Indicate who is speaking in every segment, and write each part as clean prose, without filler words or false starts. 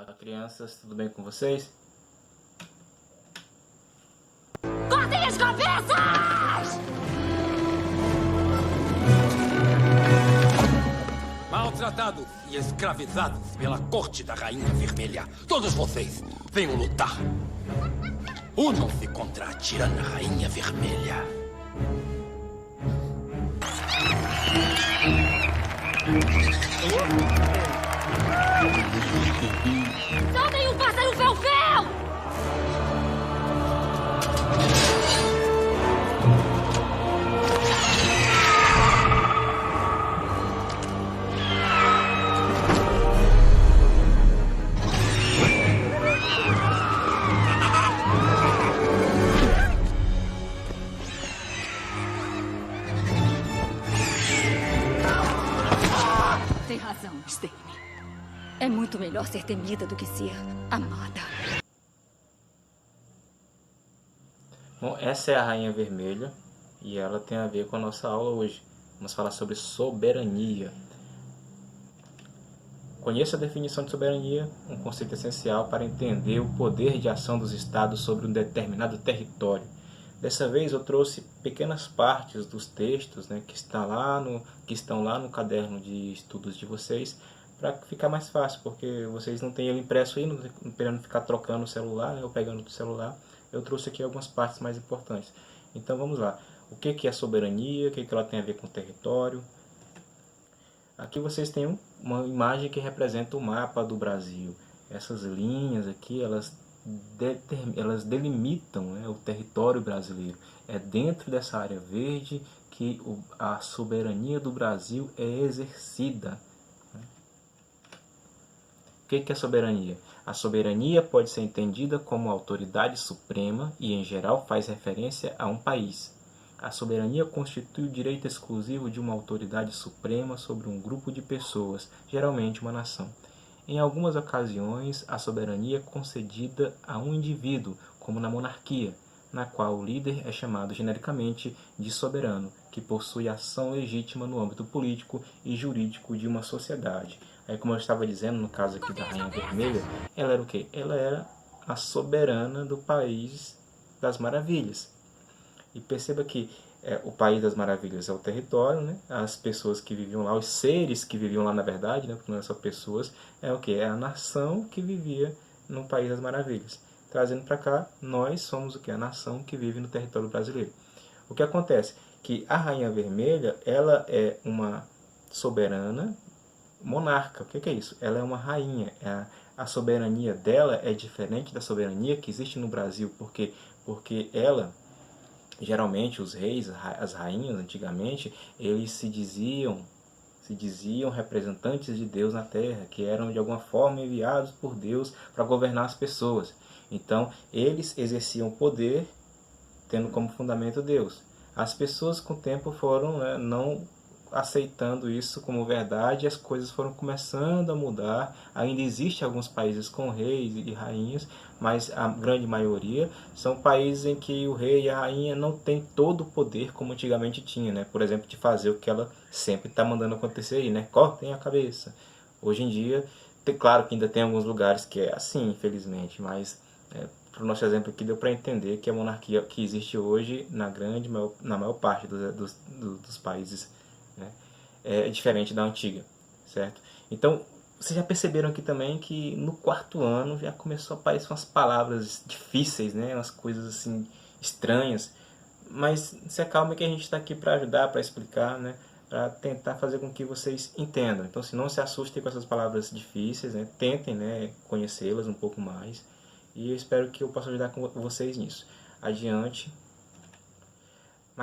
Speaker 1: Olá, crianças, tudo bem com vocês?
Speaker 2: Cortem as cabeças!
Speaker 3: Maltratados e escravizados pela corte da Rainha Vermelha. Todos vocês, venham lutar. Unam-se contra a tirana Rainha Vermelha.
Speaker 2: Soltem o pássaro fel-fel!
Speaker 4: Tem razão, Stane. É muito melhor ser temida do que ser amada.
Speaker 1: Bom, essa é a Rainha Vermelha e ela tem a ver com a nossa aula hoje. Vamos falar sobre soberania. Conheça a definição de soberania, um conceito essencial para entender o poder de ação dos estados sobre um determinado território. Dessa vez eu trouxe pequenas partes dos textos, né, que estão lá no caderno de estudos de vocês, para ficar mais fácil, porque vocês não têm ele impresso aí, não querendo ficar trocando o celular, né, ou pegando do celular. Eu trouxe aqui algumas partes mais importantes. Então vamos lá. O que é soberania? O que ela tem a ver com o território? Aqui vocês têm uma imagem que representa o mapa do Brasil. Essas linhas aqui, elas delimitam, né, o território brasileiro. É dentro dessa área verde que a soberania do Brasil é exercida. O que é soberania? A soberania pode ser entendida como autoridade suprema e, em geral, faz referência a um país. A soberania constitui o direito exclusivo de uma autoridade suprema sobre um grupo de pessoas, geralmente uma nação. Em algumas ocasiões, a soberania é concedida a um indivíduo, como na monarquia, na qual o líder é chamado genericamente de soberano, que possui ação legítima no âmbito político e jurídico de uma sociedade. Aí, como eu estava dizendo, no caso aqui da Rainha Vermelha, ela era o quê? Ela era a soberana do País das Maravilhas. E perceba que o País das Maravilhas é o território, né? As pessoas que viviam lá, os seres que viviam lá, na verdade, né? Porque não é só pessoas, é o quê? É a nação que vivia no País das Maravilhas. Trazendo para cá, nós somos o quê? A nação que vive no território brasileiro. O que acontece? Que a Rainha Vermelha, ela é uma soberana monarca. O que é isso? Ela é uma rainha. A soberania dela é diferente da soberania que existe no Brasil. Por quê? Porque ela, geralmente os reis, as rainhas antigamente, eles se diziam representantes de Deus na terra, que eram de alguma forma enviados por Deus para governar as pessoas. Então, eles exerciam poder tendo como fundamento Deus. As pessoas com o tempo foram, né, não aceitando isso como verdade, e as coisas foram começando a mudar. Ainda existe alguns países com reis e rainhas, mas a grande maioria são países em que o rei e a rainha não têm todo o poder como antigamente tinha, né? Por exemplo, de fazer o que ela sempre está mandando acontecer aí, né? Cortem a cabeça. Hoje em dia, claro que ainda tem alguns lugares que é assim, infelizmente, mas para o nosso exemplo aqui deu para entender que a monarquia que existe hoje na maior parte dos países, né, é diferente da antiga, certo? Então, vocês já perceberam aqui também que no quarto ano já começou a aparecer umas palavras difíceis, né, umas coisas assim estranhas, mas se acalme que a gente está aqui para ajudar, para explicar, né, para tentar fazer com que vocês entendam. Então, se não se assustem com essas palavras difíceis, né, tentem, né, conhecê-las um pouco mais, e eu espero que eu possa ajudar com vocês nisso. Adiante.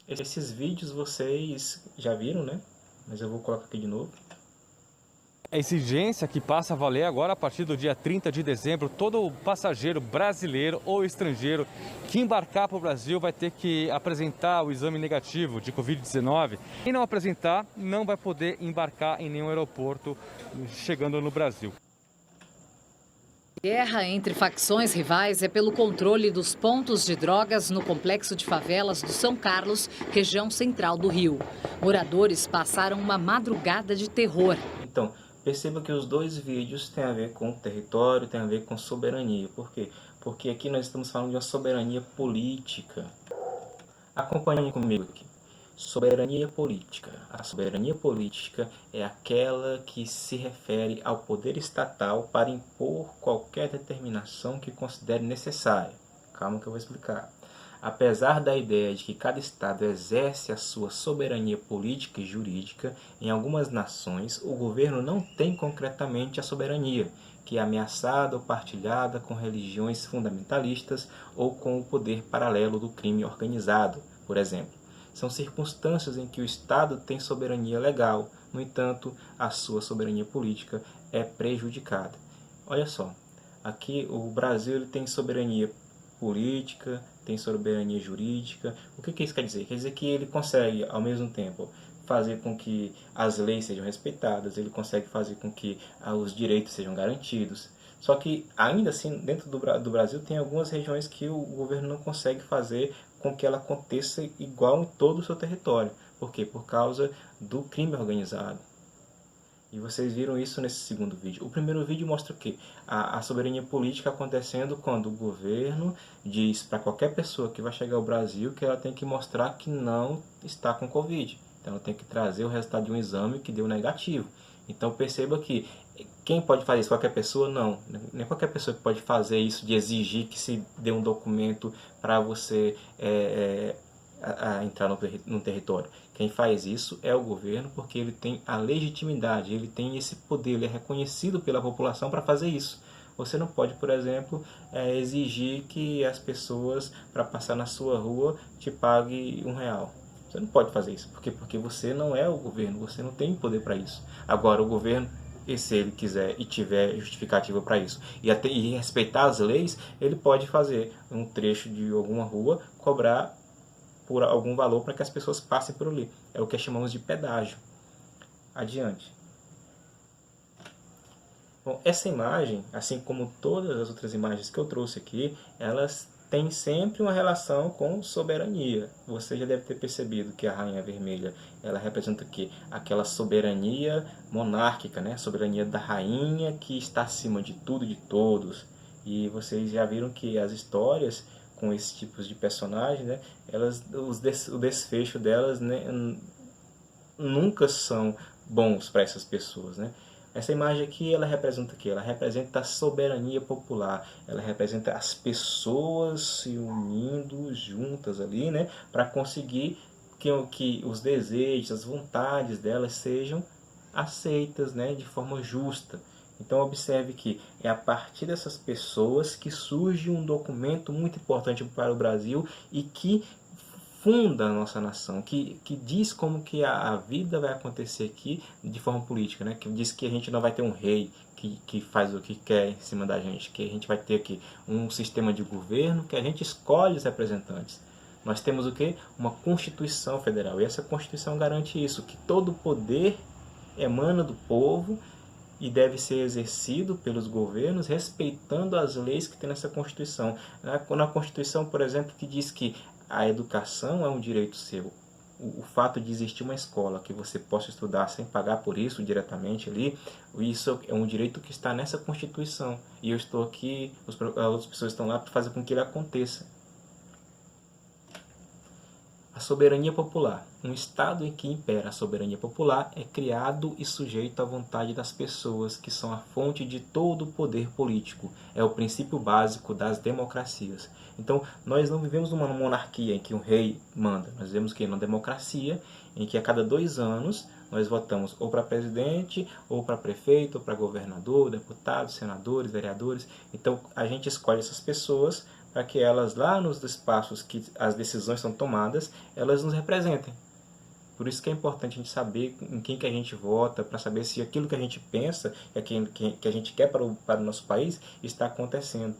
Speaker 1: Esses vídeos vocês já viram, né? Mas eu vou colocar aqui de novo.
Speaker 5: A exigência que passa a valer agora a partir do dia 30 de dezembro, todo passageiro brasileiro ou estrangeiro que embarcar para o Brasil vai ter que apresentar o exame negativo de Covid-19. Quem não apresentar não vai poder embarcar em nenhum aeroporto chegando no Brasil.
Speaker 6: Guerra entre facções rivais é pelo controle dos pontos de drogas no complexo de favelas do São Carlos, região central do Rio. Moradores passaram uma madrugada de terror.
Speaker 1: Então, Perceba que os dois vídeos têm a ver com território, têm a ver com soberania. Por quê? Porque aqui nós estamos falando de uma soberania política. Acompanhe comigo aqui. Soberania política. A soberania política é aquela que se refere ao poder estatal para impor qualquer determinação que considere necessária. Calma que eu vou explicar. Apesar da ideia de que cada Estado exerce a sua soberania política e jurídica, em algumas nações o governo não tem concretamente a soberania, que é ameaçada ou partilhada com religiões fundamentalistas ou com o poder paralelo do crime organizado, por exemplo. São circunstâncias em que o Estado tem soberania legal, no entanto, a sua soberania política é prejudicada. Olha só, aqui o Brasil ele tem soberania política, tem soberania jurídica. O que isso quer dizer? Quer dizer que ele consegue, ao mesmo tempo, fazer com que as leis sejam respeitadas, ele consegue fazer com que os direitos sejam garantidos. Só que, ainda assim, dentro do Brasil, tem algumas regiões que o governo não consegue fazer com que ela aconteça igual em todo o seu território. Por quê? Por causa do crime organizado. E vocês viram isso nesse segundo vídeo. O primeiro vídeo mostra o quê? A soberania política acontecendo quando o governo diz para qualquer pessoa que vai chegar ao Brasil que ela tem que mostrar que não está com Covid. Então ela tem que trazer o resultado de um exame que deu negativo. Então perceba que quem pode fazer isso? Qualquer pessoa? Não. Nem qualquer pessoa que pode fazer isso de exigir que se dê um documento para você entrar no território. Quem faz isso é o governo, porque ele tem a legitimidade, ele tem esse poder, ele é reconhecido pela população para fazer isso. Você não pode, por exemplo, exigir que as pessoas, para passar na sua rua, te paguem R$1. Você não pode fazer isso, porque você não é o governo, você não tem poder para isso. Agora, o governo, se ele quiser e tiver justificativa para isso, e respeitar as leis, ele pode fazer um trecho de alguma rua, cobrar por algum valor para que as pessoas passem por ali. É o que chamamos de pedágio. Adiante. Bom, essa imagem, assim como todas as outras imagens que eu trouxe aqui, elas têm sempre uma relação com soberania. Você já deve ter percebido que a Rainha Vermelha, ela representa o quê? Aquela soberania monárquica, né? Soberania da rainha que está acima de tudo e de todos. E vocês já viram que as histórias com esses tipos de personagens, né, o desfecho delas, né, nunca são bons para essas pessoas, né? Essa imagem aqui, ela representa o quê? Ela representa a soberania popular, ela representa as pessoas se unindo juntas ali, né, para conseguir que os desejos, as vontades delas sejam aceitas, né, de forma justa. Então observe que é a partir dessas pessoas que surge um documento muito importante para o Brasil e que funda a nossa nação, que diz como que a vida vai acontecer aqui de forma política, né? Que diz que a gente não vai ter um rei que faz o que quer em cima da gente, que a gente vai ter aqui um sistema de governo que a gente escolhe os representantes. Nós temos o quê? Uma Constituição Federal, e essa Constituição garante isso, que todo o poder emana do povo e deve ser exercido pelos governos respeitando as leis que tem nessa Constituição. Na Constituição, por exemplo, que diz que a educação é um direito seu. O fato de existir uma escola que você possa estudar sem pagar por isso diretamente ali, isso é um direito que está nessa Constituição. E eu estou aqui, as outras pessoas estão lá para fazer com que ele aconteça. A soberania popular. Um Estado em que impera a soberania popular é criado e sujeito à vontade das pessoas, que são a fonte de todo o poder político. É o princípio básico das democracias. Então, nós não vivemos numa monarquia em que um rei manda. Nós vivemos que numa democracia em que a cada 2 anos nós votamos ou para presidente, ou para prefeito, ou para governador, deputados, senadores, vereadores. Então, a gente escolhe essas pessoas para que elas, lá nos espaços que as decisões são tomadas, elas nos representem. Por isso que é importante a gente saber em quem que a gente vota, para saber se aquilo que a gente pensa, que a gente quer para o nosso país, está acontecendo.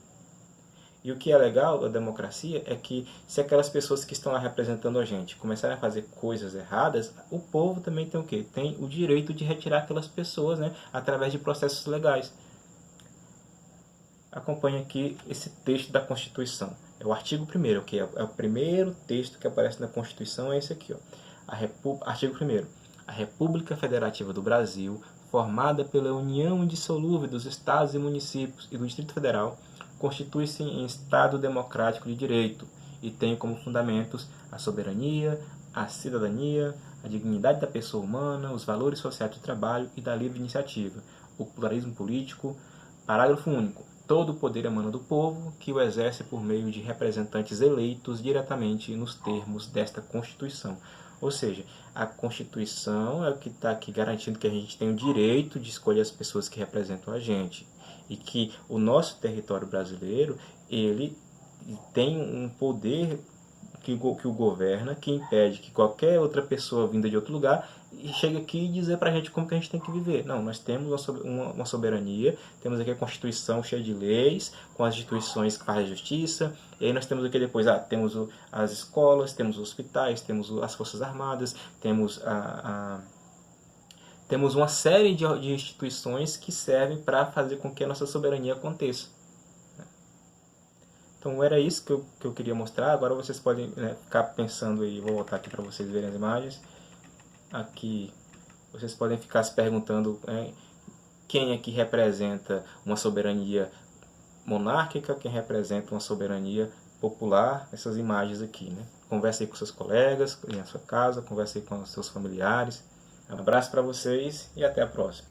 Speaker 1: E o que é legal da democracia é que se aquelas pessoas que estão lá representando a gente começarem a fazer coisas erradas, o povo também tem o quê? Tem o direito de retirar aquelas pessoas, né, através de processos legais. Acompanhe aqui esse texto da Constituição. É o artigo 1º, que é o primeiro texto que aparece na Constituição, é esse aqui, ó. Artigo 1º. A República Federativa do Brasil formada pela união indissolúvel dos estados e municípios e do Distrito Federal, constitui-se em Estado democrático de direito e tem como fundamentos a soberania, a cidadania, a dignidade da pessoa humana, os valores sociais do trabalho e da livre iniciativa, o pluralismo político. Parágrafo único. Todo o poder emana do povo, que o exerce por meio de representantes eleitos diretamente nos termos desta Constituição. Ou seja, a Constituição é o que está aqui garantindo que a gente tem o direito de escolher as pessoas que representam a gente. E que o nosso território brasileiro, ele tem um poder que o governa, que impede que qualquer outra pessoa vinda de outro lugar chegue aqui e dizer pra gente como que a gente tem que viver. Não, nós temos uma soberania, temos aqui a Constituição cheia de leis, com as instituições que fazem a justiça, e aí nós temos aqui depois, temos as escolas, temos os hospitais, temos as Forças Armadas, temos temos uma série de instituições que servem para fazer com que a nossa soberania aconteça. Então era isso que eu queria mostrar. Agora vocês podem ficar pensando aí, vou voltar aqui para vocês verem as imagens. Aqui vocês podem ficar se perguntando quem é que representa uma soberania monárquica, quem representa uma soberania popular, essas imagens aqui. Converse aí com seus colegas, na sua casa, converse aí com os seus familiares. Um abraço para vocês e até a próxima.